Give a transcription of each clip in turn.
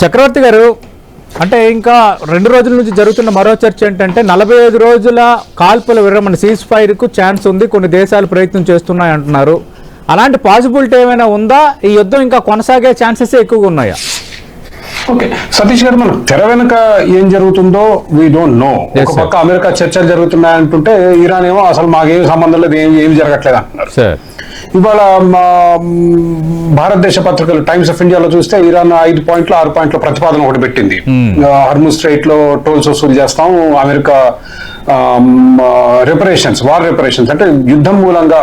చక్రవర్తి గారు, అంటే ఇంకా 2 రోజుల నుంచి జరుగుతున్న మరో చర్చ ఏంటంటే 45 రోజుల కాల్పుల విరమణ సీజ్ ఫైర్కు ఛాన్స్ ఉంది, కొన్ని దేశాలు ప్రయత్నం చేస్తున్నాయి అంటున్నారు. అలాంటి పాసిబిలిటీ ఏమైనా ఉందా? ఈ యుద్ధం ఇంకా కొనసాగే ఛాన్సెస్ ఎక్కువగా ఉన్నాయా? ఓకే సతీష్ గారు, మనం తెర వెనుక ఏం జరుగుతుందో వీ డోంట్ నో. ఒక పక్క అమెరికా చర్చలు జరుగుతున్నాయి అంటుంటే, ఇరాన్ ఏమో అసలు మాకేం సంబంధం లేదు, ఏమి జరగట్లేదు అంటున్నారు. ఇవాళ భారతదేశ పత్రికలు టైమ్స్ ఆఫ్ ఇండియాలో చూస్తే ఇరాన్ 5 పాయింట్లు 6 పాయింట్ల ప్రతిపాదన ఒకటి పెట్టింది. హర్ముజ్ స్ట్రైట్ లో టోల్స్ వసూలు చేస్తాం, అమెరికా రిపరేషన్స్, వార్ రిపరేషన్స్ అంటే యుద్ధం మూలంగా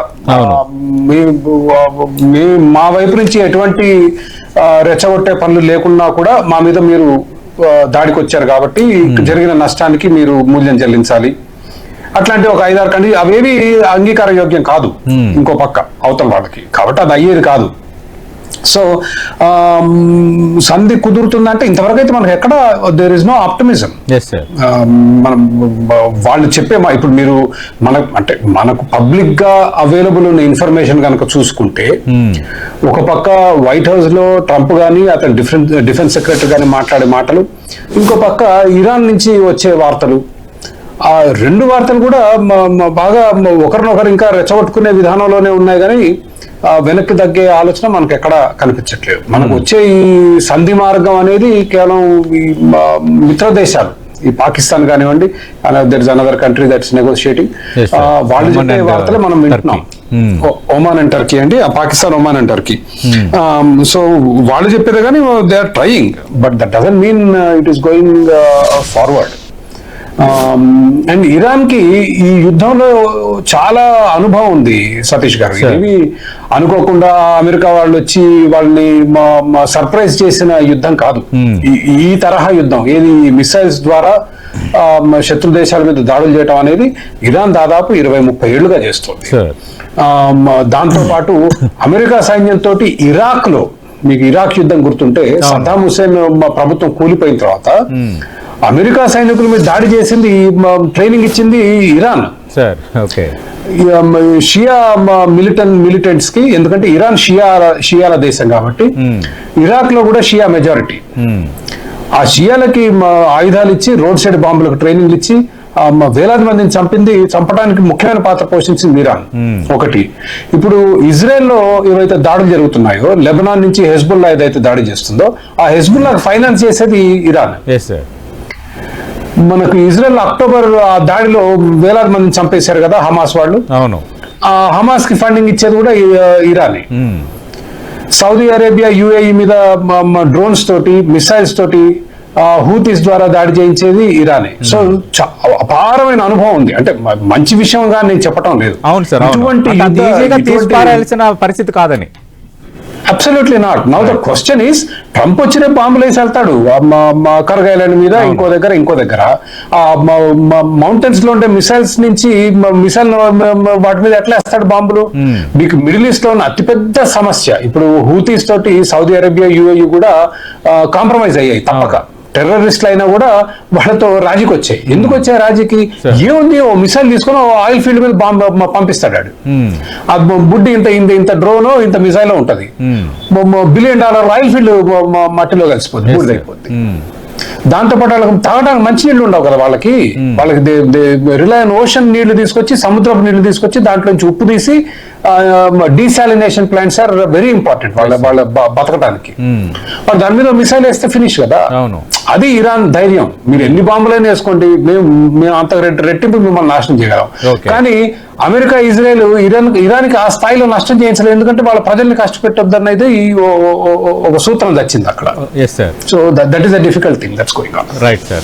మా వైపు నుంచి ఎటువంటి రెచ్చగొట్టే పనులు లేకున్నా కూడా మా మీద మీరు దాడికి వచ్చారు కాబట్టి జరిగిన నష్టానికి మీరు మూల్యం చెల్లించాలి. అట్లాంటి ఒక 5-6 కండిషన్, అవేవి అంగీకార యోగ్యం కాదు ఇంకో పక్క అవతల వాళ్ళకి, కాబట్టి అది అయ్యేది కాదు. సో సంధి కుదురుతుందంటే ఇంతవరకు అయితే మనకు ఎక్కడ దేర్ ఇస్ నో ఆప్టిమిజం. మనం వాళ్ళు చెప్పే ఇప్పుడు మీరు మనకు పబ్లిక్ గా అవైలబుల్ ఉన్న ఇన్ఫర్మేషన్ కనుక చూసుకుంటే, ఒక పక్క వైట్ హౌస్ లో ట్రంప్ గానీ అతను డిఫెన్స్ సెక్రటరీ గానీ మాట్లాడే మాటలు, ఇంకో పక్క ఇరాన్ నుంచి వచ్చే వార్తలు, ఆ 2 వార్తలు కూడా బాగా ఒకరినొకరు ఇంకా రెచ్చగొట్టుకునే విధానంలోనే ఉన్నాయి. కానీ వెనక్కి తగ్గే ఆలోచన మనకు ఎక్కడ కనిపించట్లేదు. మనకు వచ్చే ఈ సంధి మార్గం అనేది కేవలం ఈ మిత్ర దేశాలు, ఈ పాకిస్తాన్ కానివ్వండి, there is another country that's negotiating, వాళ్ళు చెప్పే వార్తలు మనం వింటున్నాం. ఒమాన్ అండ్ టర్కీ అండి, Pakistan, Oman and Turkey. So వాళ్ళు చెప్పేది కానీ they are trying, but that doesn't mean it is going forward. And Iran కి ఈ యుద్ధంలో చాలా అనుభవం ఉంది సతీష్ గారు. ఇవి అనుకోకుండా అమెరికా వాళ్ళు వచ్చి వాళ్ళని సర్ప్రైజ్ చేసిన యుద్ధం కాదు. ఈ తరహా యుద్ధం ఏది మిసైల్స్ ద్వారా శత్రు దేశాల మీద దాడులు చేయడం అనేది ఇరాన్ దాదాపు 20-30 ఏళ్లుగా చేస్తుంది. దాంతో పాటు అమెరికా సైన్యంతో ఇరాక్ లో, మీకు ఇరాక్ యుద్ధం గుర్తుంటే, సద్దాం హుస్సేన్ ప్రభుత్వం కూలిపోయిన తర్వాత అమెరికా సైనికుల మీద దాడి చేసింది, ట్రైనింగ్ ఇచ్చింది ఇరాన్. షియా మిలిటెంట్స్ కి, ఎందుకంటే ఇరాన్ షియాల దేశం కాబట్టి ఇరాక్ లో కూడా షియా మెజారిటీ. ఆ షియాలకి ఆయుధాలు ఇచ్చి, రోడ్ సైడ్ బాంబులకు ట్రైనింగ్ ఇచ్చి వేలాది మందిని చంపడానికి ముఖ్యమైన పాత్ర పోషించింది ఇరాన్. ఒకటి, ఇప్పుడు ఇజ్రాయెల్ లో ఏవైతే దాడులు జరుగుతున్నాయో, లెబనాన్ నుంచి హెజ్బుల్లా ఏదైతే దాడి చేస్తుందో, ఆ హెజ్బుల్లా ఫైనాన్స్ చేసేది ఇరాన్. మనకు ఇజ్రాయెల్ అక్టోబర్ ఆ దాడిలో వేలాది మందిని చంపేశారు కదా హమాస్ వాళ్ళు. అవును, ఆ హమాస్ కి ఫండింగ్ ఇచ్చేది కూడా ఇరానే. సౌదీ అరేబియా, యుఏఈ మీద డ్రోన్స్ తోటి, మిసైల్స్ తోటి, హూతీస్ ద్వారా దాడి చేయించేది ఇరానే. సో అపారమైన అనుభవం ఉంది. అంటే మంచి విషయంగా నేను చెప్పటం లేదు, పరిస్థితి కాదని. Absolutely not. Now the question is, Trump వచ్చిన బాంబులు వేసి వెళ్తాడు కర్గ్ ఐలాండ్ మీద, ఇంకో దగ్గర మౌంటైన్స్ లో ఉండే మిసైల్స్ నుంచి మిసైల్ వాటి మీద ఎట్లా వేస్తాడు బాంబులు? మీకు మిడిల్ ఈస్ట్ లో ఉన్న అతిపెద్ద సమస్య ఇప్పుడు హూతీస్ తోటి సౌదీ అరేబియా, యుఏఈ కూడా కాంప్రమైజ్ అయ్యాయి తప్పక. టెర్రరిస్టులు అయినా కూడా వాళ్ళతో రాజీకి వచ్చాయి. ఎందుకు వచ్చాయి రాజీకి? ఏముంది, ఓ మిసైల్ తీసుకుని ఆయిల్ ఫీల్డ్ మీద బాంబు పంపిస్తాడు. ఆ బుడ్డి ఇంత డ్రోన్, ఇంత మిసైల్ ఉంటది, $1 బిలియన్ ఆయిల్ ఫీల్డ్ మట్టిలో కలిసిపోతుంది, బూడిదైపోద్ది. దాంతోపాటు వాళ్ళకి తాగడానికి మంచి నీళ్లు ఉండవు కదా వాళ్ళకి. రిలయన్ ఓషన్ నీళ్లు తీసుకొచ్చి, సముద్రపు నీళ్లు తీసుకొచ్చి దాంట్లో నుంచి ఉప్పు తీసి, desalination plants are very important వాళ్ళ బతకడానికి. వాళ్ళు దాని మీద మిసైల్ వేస్తే ఫినిష్ కదా. అది ఇరాన్ ధైర్యం. మీరు ఎన్ని బాంబులైనా వేసుకోండి, మేము అంత రెట్టింపు మిమ్మల్ని నాశనం చేయగలం. కానీ అమెరికా, ఇజ్రాయెల్ ఇరాన్కి ఆ స్థాయిలో నష్టం చేయించలేదు, ఎందుకంటే వాళ్ళ ప్రజల్ని కష్టపెట్టొద్దని అయితే ఒక సూత్రం వచ్చింది అక్కడ. So that is a difficult thing that's going on. Right sir.